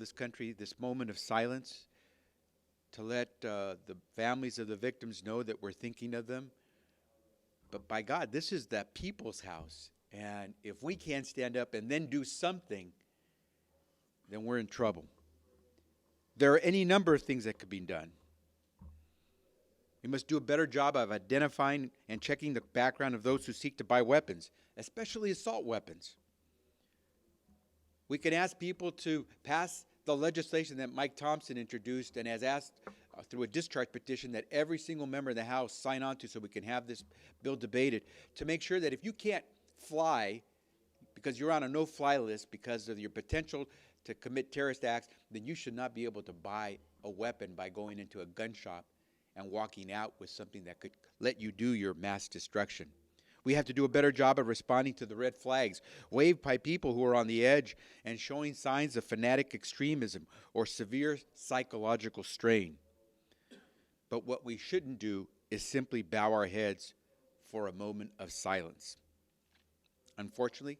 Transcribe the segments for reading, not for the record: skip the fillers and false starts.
this country this moment of silence to let the families of the victims know that we're thinking of them. But by God, this is the people's house. And if we can't stand up and then do something, then we're in trouble. There are any number of things that could be done. We must do a better job of identifying and checking the background of those who seek to buy weapons, especially assault weapons. We can ask people to pass the legislation that Mike Thompson introduced and has asked through a discharge petition that every single member of the House sign on to so we can have this bill debated, to make sure that if you can't fly because you're on a no-fly list because of your potential to commit terrorist acts, then you should not be able to buy a weapon by going into a gun shop and walking out with something that could let you do your mass destruction. We have to do a better job of responding to the red flags waved by people who are on the edge and showing signs of fanatic extremism or severe psychological strain. But what we shouldn't do is simply bow our heads for a moment of silence. Unfortunately,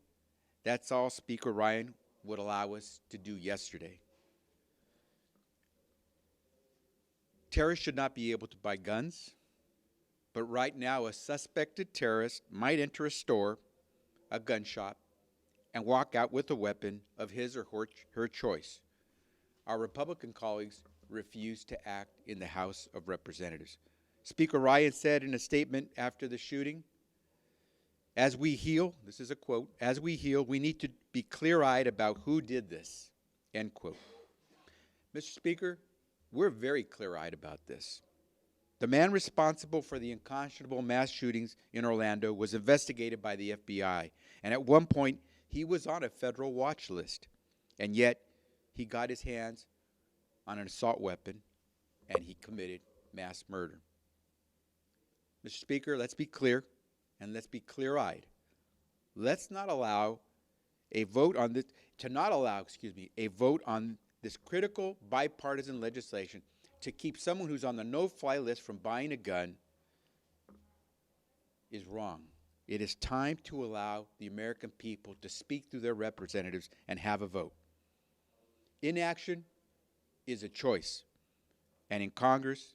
that's all Speaker Ryan would allow us to do yesterday. Terrorists should not be able to buy guns, but right now a suspected terrorist might enter a store, a gun shop, and walk out with a weapon of his or her choice. Our Republican colleagues refuse to act in the House of Representatives. Speaker Ryan said in a statement after the shooting, "As we heal," this is a quote, "as we heal, we need to be clear-eyed about who did this," end quote. Mr. Speaker, we're very clear-eyed about this. The man responsible for the unconscionable mass shootings in Orlando was investigated by the FBI, and at one point, he was on a federal watch list, and yet he got his hands on an assault weapon, and he committed mass murder. Mr. Speaker, let's be clear, and let's be clear-eyed. Let's not allow a vote on this, a vote on this critical bipartisan legislation to keep someone who's on the no-fly list from buying a gun is wrong. It is time to allow the American people to speak through their representatives and have a vote. Inaction is a choice, and in Congress,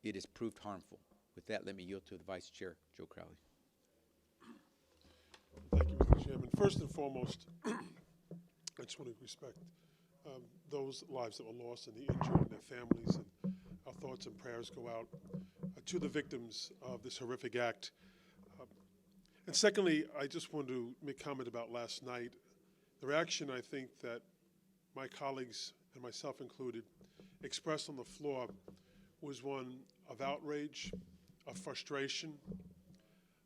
it has proved harmful. With that, let me yield to the Vice Chair, Joe Crowley. Thank you, Mr. Chairman. First and foremost, I just want to respect those lives that were lost and the injured and their families, and our thoughts and prayers go out to the victims of this horrific act. And secondly, I just want to make comment about last night. The reaction, I think, that my colleagues, and myself included, expressed on the floor was one of outrage, of frustration,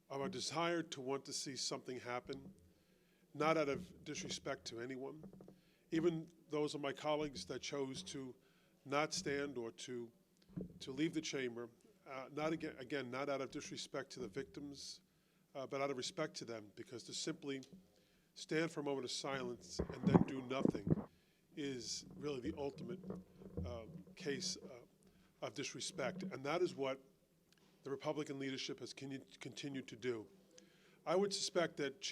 of a desire to want to see something happen, not out of disrespect to anyone. Even those of my colleagues that chose to not stand or to leave the chamber, not out of disrespect to the victims, but out of respect to them, because to simply stand for a moment of silence and then do nothing is really the ultimate case of disrespect, and that is what the Republican leadership has continued to do. I would suspect that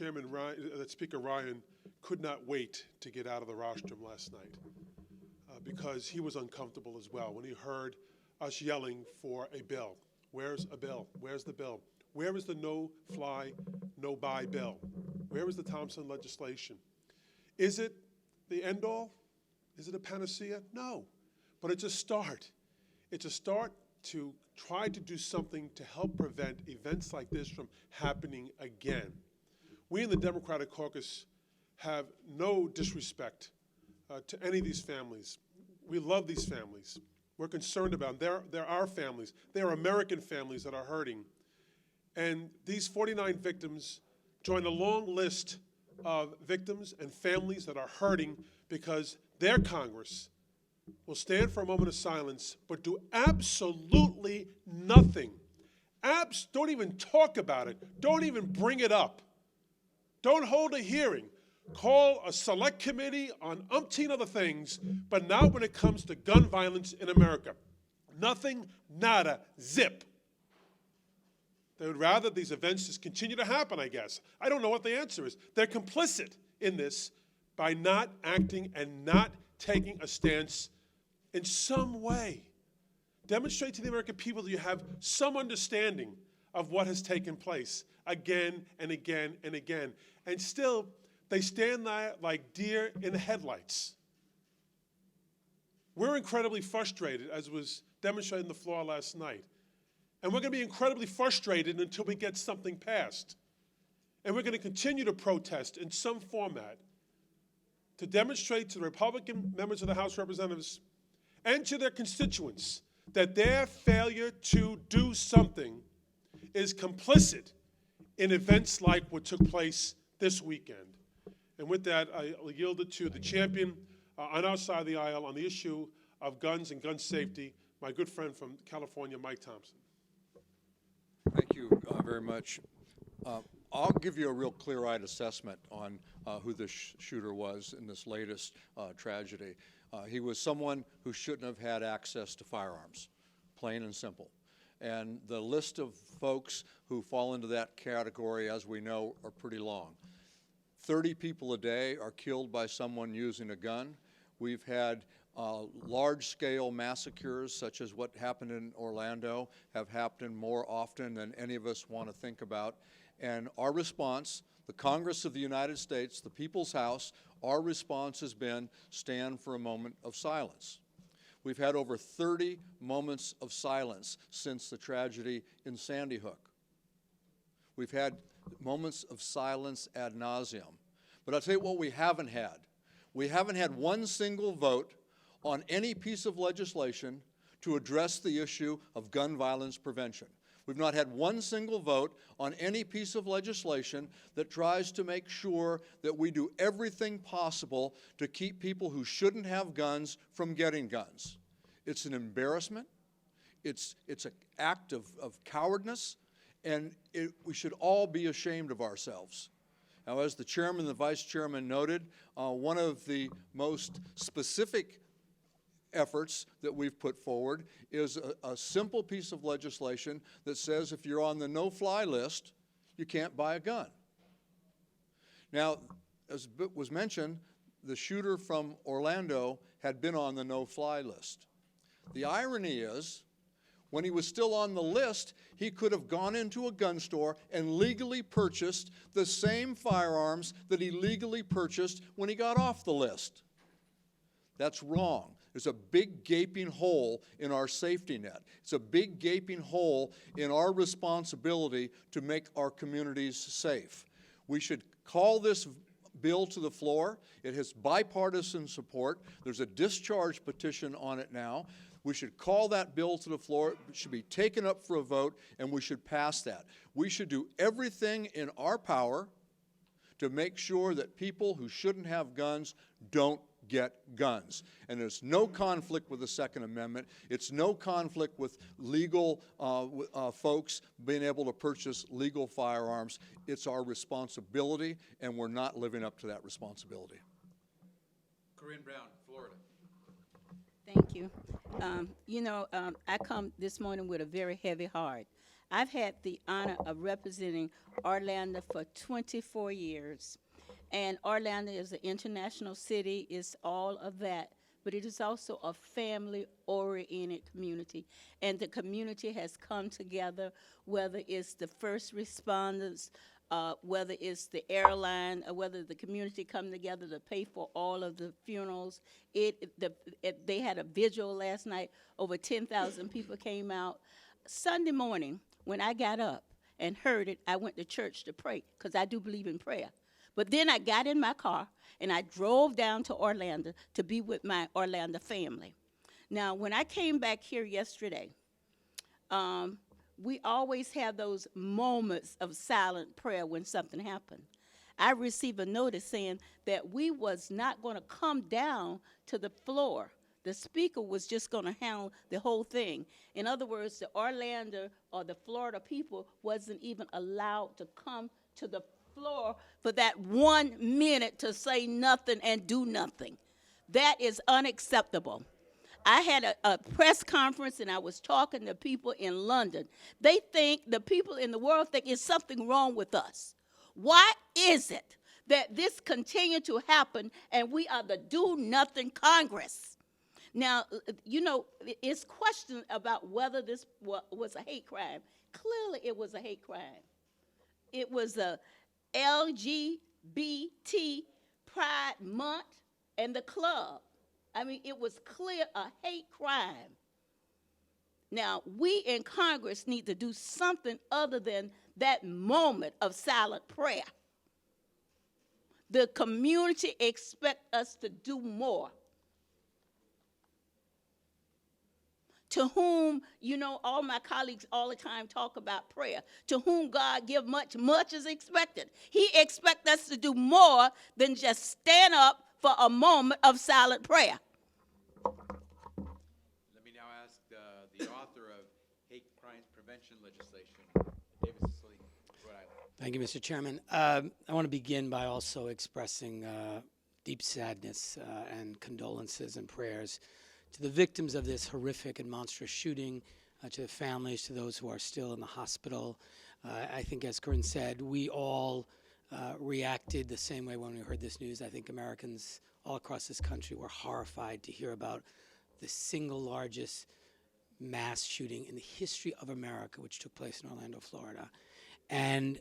Speaker Ryan could not wait to get out of the rostrum last night because he was uncomfortable as well when he heard us yelling for a bill. Where's a bill? Where's the bill? Where is the no-fly, no-buy bill? Where is the Thompson legislation? Is it the end-all? Is it a panacea? No, but it's a start. It's a start to try to do something to help prevent events like this from happening again. We in the Democratic Caucus have no disrespect to any of these families. We love these families. We're concerned about them. They're our families. They are American families that are hurting. And these 49 victims join a long list of victims and families that are hurting because their Congress will stand for a moment of silence, but do absolutely nothing. Don't even talk about it. Don't even bring it up. Don't hold a hearing. Call a select committee on umpteen other things, but not when it comes to gun violence in America. Nothing, nada, zip. They would rather these events just continue to happen, I guess. I don't know what the answer is. They're complicit in this by not acting and not taking a stance in some way. Demonstrate to the American people that you have some understanding of what has taken place again and again and again. And still, they stand there like deer in the headlights. We're incredibly frustrated, as was demonstrated on the floor last night. And we're going to be incredibly frustrated until we get something passed. And we're going to continue to protest in some format to demonstrate to the Republican members of the House of Representatives and to their constituents that their failure to do something is complicit in events like what took place this weekend. And with that, I'll yield it to the champion on our side of the aisle on the issue of guns and gun safety, my good friend from California, Mike Thompson. Thank you very much. I'll give you a real clear-eyed assessment on who this shooter was in this latest tragedy. He was someone who shouldn't have had access to firearms, plain and simple. And the list of folks who fall into that category, as we know, are pretty long. 30 people a day are killed by someone using a gun. We've had large-scale massacres, such as what happened in Orlando, have happened more often than any of us want to think about. And our response, the Congress of the United States, the People's House, our response has been stand for a moment of silence. We've had over 30 moments of silence since the tragedy in Sandy Hook. We've had moments of silence ad nauseum. But I'll tell you what we haven't had. We haven't had one single vote on any piece of legislation to address the issue of gun violence prevention. We've not had one single vote on any piece of legislation that tries to make sure that we do everything possible to keep people who shouldn't have guns from getting guns. It's an embarrassment. It's an act of cowardness, and we should all be ashamed of ourselves. Now, as the chairman and the vice chairman noted, one of the most specific efforts that we've put forward is a simple piece of legislation that says if you're on the no-fly list, you can't buy a gun. Now, as was mentioned, the shooter from Orlando had been on the no-fly list. The irony is, when he was still on the list, he could have gone into a gun store and legally purchased the same firearms that he legally purchased when he got off the list. That's wrong. There's a big gaping hole in our safety net. It's a big gaping hole in our responsibility to make our communities safe. We should call this bill to the floor. It has bipartisan support. There's a discharge petition on it now. We should call that bill to the floor. It should be taken up for a vote, and we should pass that. We should do everything in our power to make sure that people who shouldn't have guns don't get guns. And there's no conflict with the Second Amendment. It's no conflict with legal folks being able to purchase legal firearms. It's our responsibility, and we're not living up to that responsibility. Corinne Brown, Florida. Thank you. I come this morning with a very heavy heart. I've had the honor of representing Orlando for 24 years. And Orlando is an international city, it's all of that, but it is also a family-oriented community. And the community has come together, whether it's the first responders, whether it's the airline, or whether the community come together to pay for all of the funerals. They had a vigil last night. Over 10,000 people came out. Sunday morning, when I got up and heard it, I went to church to pray, because I do believe in prayer. But then I got in my car, and I drove down to Orlando to be with my Orlando family. Now, when I came back here yesterday, we always have those moments of silent prayer when something happened. I received a notice saying that we was not going to come down to the floor. The speaker was just going to handle the whole thing. In other words, the Orlando or the Florida people wasn't even allowed to come to the floor for that 1 minute to say nothing and do nothing. That is unacceptable. I had a press conference, and I was talking to people in London. They think, the people in the world think, it's something wrong with us. Why is it that this continue to happen, and we are the do-nothing Congress. Now, you know, it's questioned about whether this was a hate crime. Clearly, it was a hate crime. It was a LGBT Pride Month and the club. I mean, it was clear a hate crime. Now, we in Congress need to do something other than that moment of silent prayer. The community expects us to do more. To whom, you know, all my colleagues all the time talk about prayer. To whom God give much, much is expected. He expects us to do more than just stand up for a moment of silent prayer. Let me now ask the author of hate crimes prevention legislation, David Cicely, Rhode Island. Thank you, Mr. Chairman. I want to begin by also expressing deep sadness and condolences and prayers to the victims of this horrific and monstrous shooting, to the families, to those who are still in the hospital. I think, as Corinne said, we all reacted the same way when we heard this news. I think Americans all across this country were horrified to hear about the single largest mass shooting in the history of America, which took place in Orlando, Florida. And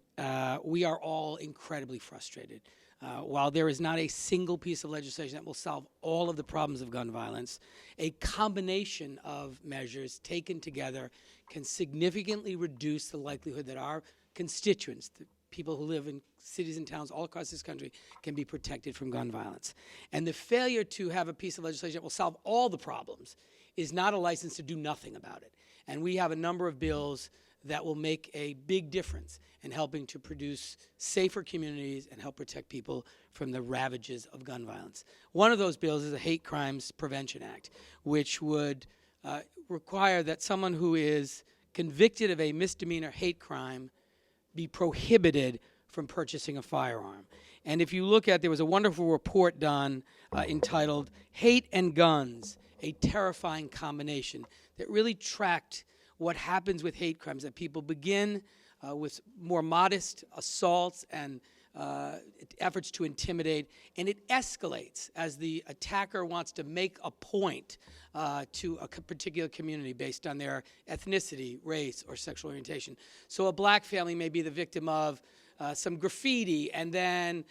we are all incredibly frustrated. While there is not a single piece of legislation that will solve all of the problems of gun violence, a combination of measures taken together can significantly reduce the likelihood that our constituents, the people who live in cities and towns all across this country, can be protected from gun violence. And the failure to have a piece of legislation that will solve all the problems is not a license to do nothing about it. And we have a number of bills that will make a big difference in helping to produce safer communities and help protect people from the ravages of gun violence. One of those bills is the Hate Crimes Prevention Act, which would require that someone who is convicted of a misdemeanor hate crime be prohibited from purchasing a firearm. And if you look at, there was a wonderful report done entitled Hate and Guns, a Terrifying Combination, that really tracked what happens with hate crimes, that people begin with more modest assaults and efforts to intimidate, and it escalates as the attacker wants to make a point to a particular community based on their ethnicity, race, or sexual orientation. So a black family may be the victim of some graffiti, and then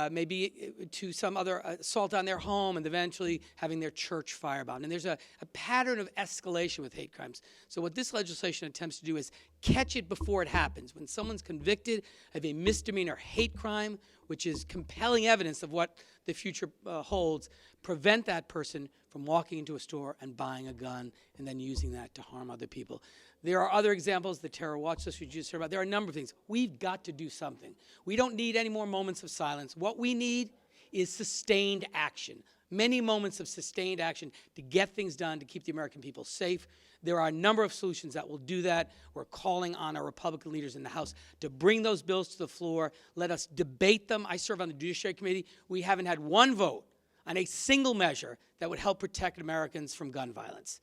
maybe to some other assault on their home, and eventually having their church firebombed. And there's a pattern of escalation with hate crimes. So what this legislation attempts to do is catch it before it happens. When someone's convicted of a misdemeanor hate crime, which is compelling evidence of what the future holds, prevent that person from walking into a store and buying a gun and then using that to harm other people. There are other examples, the terror watch list we just heard about. There are a number of things. We've got to do something. We don't need any more moments of silence. What we need is sustained action, many moments of sustained action to get things done, to keep the American people safe. There are a number of solutions that will do that. We're calling on our Republican leaders in the House to bring those bills to the floor. Let us debate them. I serve on the Judiciary Committee. We haven't had one vote on a single measure that would help protect Americans from gun violence.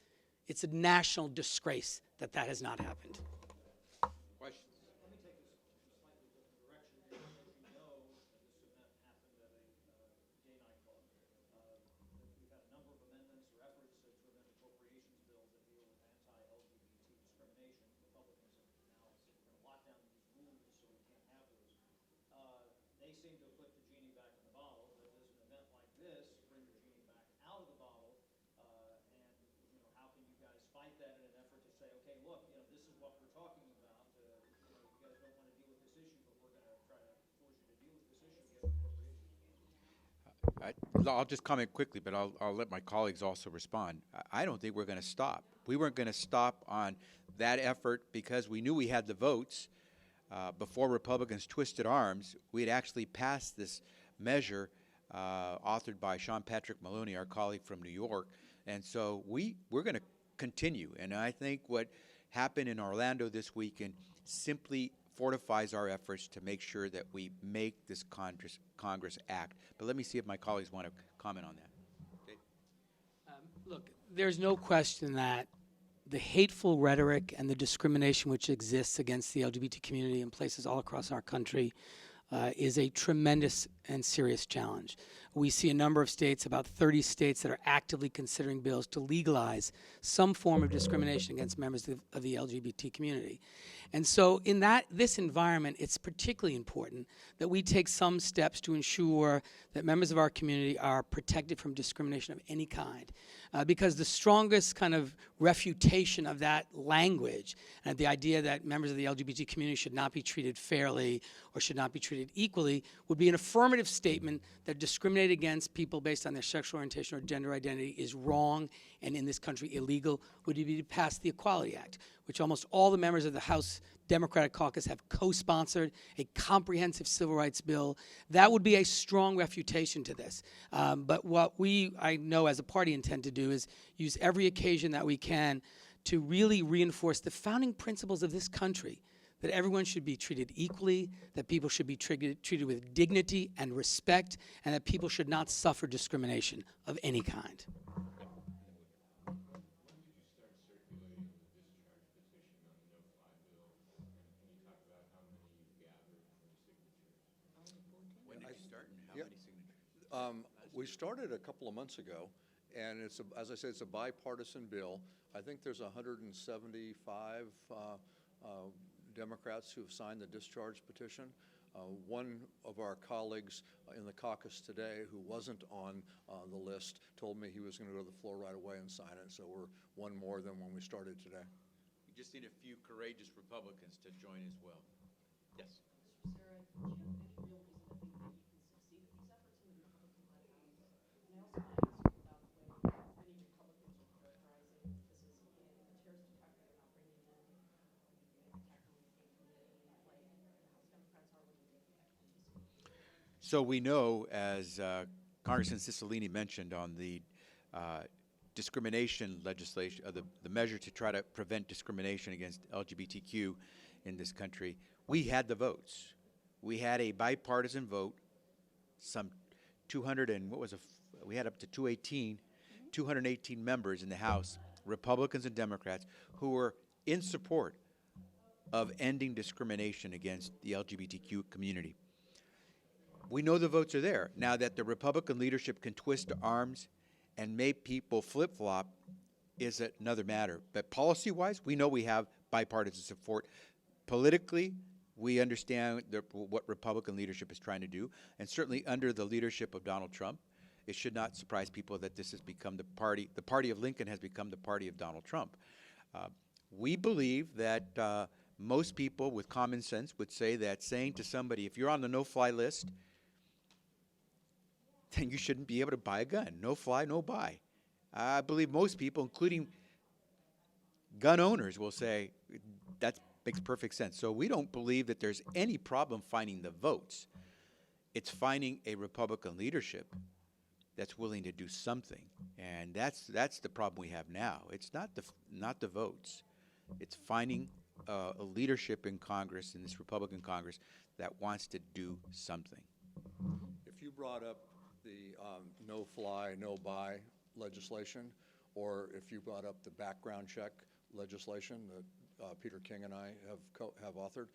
It's a national disgrace that that has not happened. Questions? Let me take this in a slightly different direction. As you know, this event happened at a gay nightclub. We've had a number of amendments or efforts to amend appropriations bills that deal with anti-LGBT discrimination. Republicans have now said we're going to lock down these rules so we can't have those. They seem to have put the genie back in the bottle, but does an event like this bring the genie back out of the bottle? And how can you guys fight that in an effort to say, okay, look, this is what we're talking about. You guys don't want to deal with this issue, but we're going to try to force you to deal with this issue and get appropriations. I'll just comment quickly, but I'll let my colleagues also respond. I don't think we're going to stop. We weren't going to stop on that effort because we knew we had the votes. Before Republicans twisted arms, we had actually passed this measure authored by Sean Patrick Maloney, our colleague from New York. And so we're going to continue. And I think what happened in Orlando this weekend simply fortifies our efforts to make sure that we make this Congress act. But let me see if my colleagues want to comment on that. Okay. Look, there's no question that the hateful rhetoric and the discrimination which exists against the LGBT community in places all across our country is a tremendous and serious challenge. We see a number of states, about 30 states, that are actively considering bills to legalize some form of discrimination against members of the LGBT community. And so in this environment, it's particularly important that we take some steps to ensure that members of our community are protected from discrimination of any kind. Because the strongest kind of refutation of that language and the idea that members of the LGBT community should not be treated fairly or should not be treated equally would be an affirmative statement that discriminate against people based on their sexual orientation or gender identity is wrong and in this country illegal, would be to pass the Equality Act, which almost all the members of the House Democratic Caucus have co-sponsored, a comprehensive civil rights bill. That would be a strong refutation to this. But what I know as a party intend to do is use every occasion that we can to really reinforce the founding principles of this country, that everyone should be treated equally, that people should be treated with dignity and respect, and that people should not suffer discrimination of any kind. When did you start and how many signatures? We started a couple of months ago, and it's, as I said, it's a bipartisan bill. I think there's 175 Democrats who have signed the discharge petition. One of our colleagues in the caucus today, who wasn't on the list, told me he was going to go to the floor right away and sign it. So we're one more than when we started today. We just need a few courageous Republicans to join as well. Yes. Becerra, do you have any real reason to think that you can succeed with these efforts in the Republican-led House? And I also want to ask you about the way many Republicans are characterizing this as a terrorist attack that they're not bringing in, an attack on the gay community, like the House Democrats are when they protect NBC. So we know, as Congressman Cicilline mentioned on the discrimination legislation, the measure to try to prevent discrimination against LGBTQ in this country, we had the votes. We had a bipartisan vote, some 200 and we had up to 218 members in the House, Republicans and Democrats, who were in support of ending discrimination against the LGBTQ community. We know the votes are there. Now that the Republican leadership can twist arms and make people flip-flop is another matter. But policy-wise, we know we have bipartisan support. Politically, we understand what Republican leadership is trying to do, and certainly under the leadership of Donald Trump, it should not surprise people that this has become the party of Lincoln has become the party of Donald Trump. We believe that most people with common sense would say that saying to somebody, if you're on the no-fly list, then you shouldn't be able to buy a gun. No fly, no buy. I believe most people, including gun owners, will say that makes perfect sense. So we don't believe that there's any problem finding the votes. It's finding a Republican leadership that's willing to do something, and that's the problem we have now. It's not the votes. It's finding a leadership in Congress, in this Republican Congress, that wants to do something. If you brought up the no-fly, no-buy legislation, or if you brought up the background check legislation that Peter King and I have authored,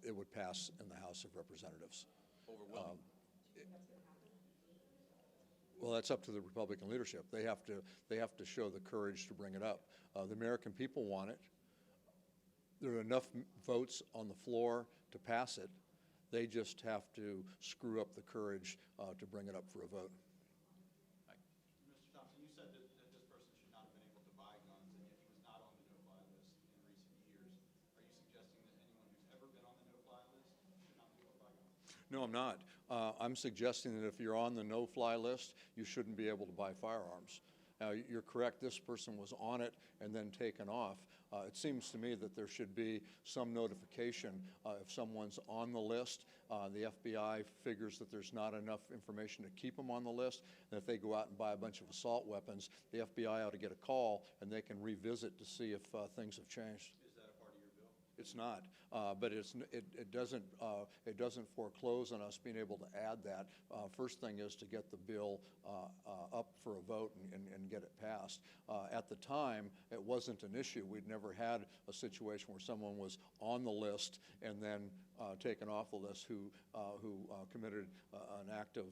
it would pass in the House of Representatives. Overwhelming. Well, that's up to the Republican leadership. They have to show the courage to bring it up. The American people want it. There are enough votes on the floor to pass it. They just have to screw up the courage to bring it up for a vote. Mr. Thompson, you said that this person should not have been able to buy guns, and yet he was not on the no-fly list in recent years. Are you suggesting that anyone who's ever been on the no-fly list should not be able to buy guns? No, I'm not. I'm suggesting that if you're on the no-fly list, you shouldn't be able to buy firearms. Now, you're correct, this person was on it and then taken off. It seems to me that there should be some notification if someone's on the list. The FBI figures that there's not enough information to keep them on the list, and if they go out and buy a bunch of assault weapons, the FBI ought to get a call and they can revisit to see if things have changed. Is that a part of your bill? It's not, but it doesn't foreclose on us being able to add that. First thing is to get the bill up for a vote and get it passed. At the time, it wasn't an issue. We'd never had a situation where someone was on the list and then taken off the list who committed an act of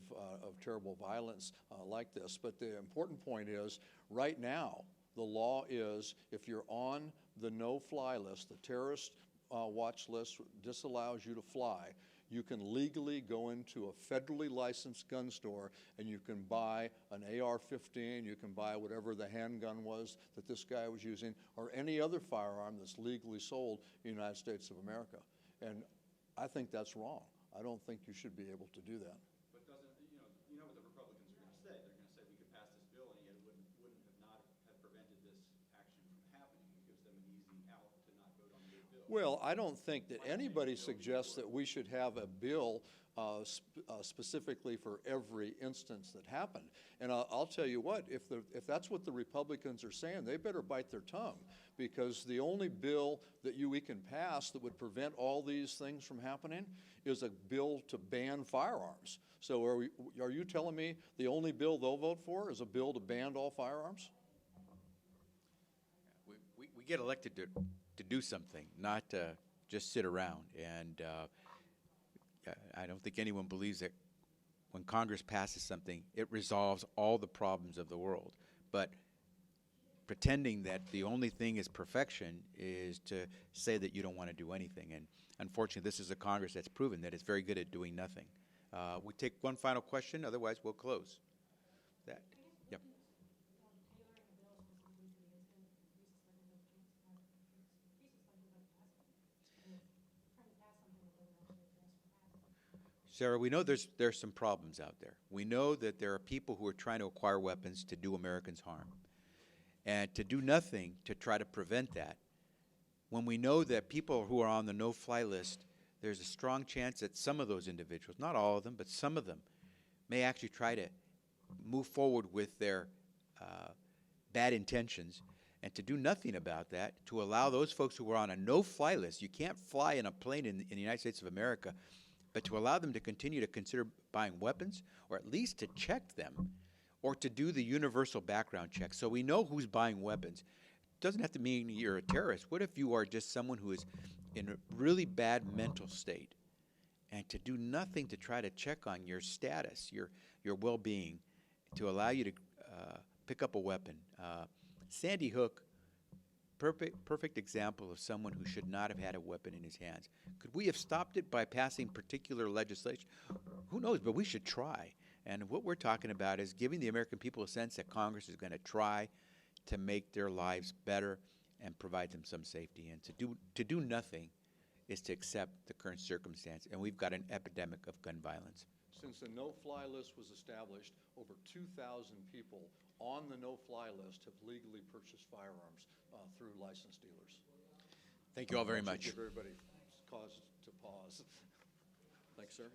terrible violence like this. But the important point is, right now, the law is if you're on the no-fly list, the terrorist watch list disallows you to fly, you can legally go into a federally licensed gun store and you can buy an AR-15, you can buy whatever the handgun was that this guy was using, or any other firearm that's legally sold in the United States of America. And I think that's wrong. I don't think you should be able to do that. But doesn't, you know what the Republicans are going to say? They're going to say we could pass this bill and yet it wouldn't have prevented this action from happening. It gives them an easy out to not vote on the bill. Well, I don't think that anybody suggests that we should have a bill specifically for every instance that happened. And I'll tell you what, if that's what the Republicans are saying, they better bite their tongue, because the only bill that we can pass that would prevent all these things from happening is a bill to ban firearms. So are you telling me the only bill they'll vote for is a bill to ban all firearms? We get elected to do something, not to just sit around. And I don't think anyone believes that when Congress passes something, it resolves all the problems of the world. But pretending that the only thing is perfection is to say that you don't want to do anything. And unfortunately, this is a Congress that's proven that it's very good at doing nothing. We take one final question, otherwise we'll close. That. Yep. Sarah, we know there's some problems out there. We know that there are people who are trying to acquire weapons to do Americans harm. And to do nothing to try to prevent that, when we know that people who are on the no-fly list, there's a strong chance that some of those individuals, not all of them, but some of them, may actually try to move forward with their bad intentions, and to do nothing about that, to allow those folks who are on a no-fly list, you can't fly in a plane in the United States of America, but to allow them to continue to consider buying weapons, or at least to check them, or to do the universal background check so we know who's buying weapons. It doesn't have to mean you're a terrorist. What if you are just someone who is in a really bad mental state? And to do nothing to try to check on your status, your well-being, to allow you to pick up a weapon. Sandy Hook, perfect example of someone who should not have had a weapon in his hands. Could we have stopped it by passing particular legislation? Who knows, but we should try. And what we're talking about is giving the American people a sense that Congress is going to try to make their lives better and provide them some safety. And to do nothing is to accept the current circumstance. And we've got an epidemic of gun violence. Since the no-fly list was established, over 2,000 people on the no-fly list have legally purchased firearms through licensed dealers. Thank you all very much. Give everybody cause to pause. Thanks, sir.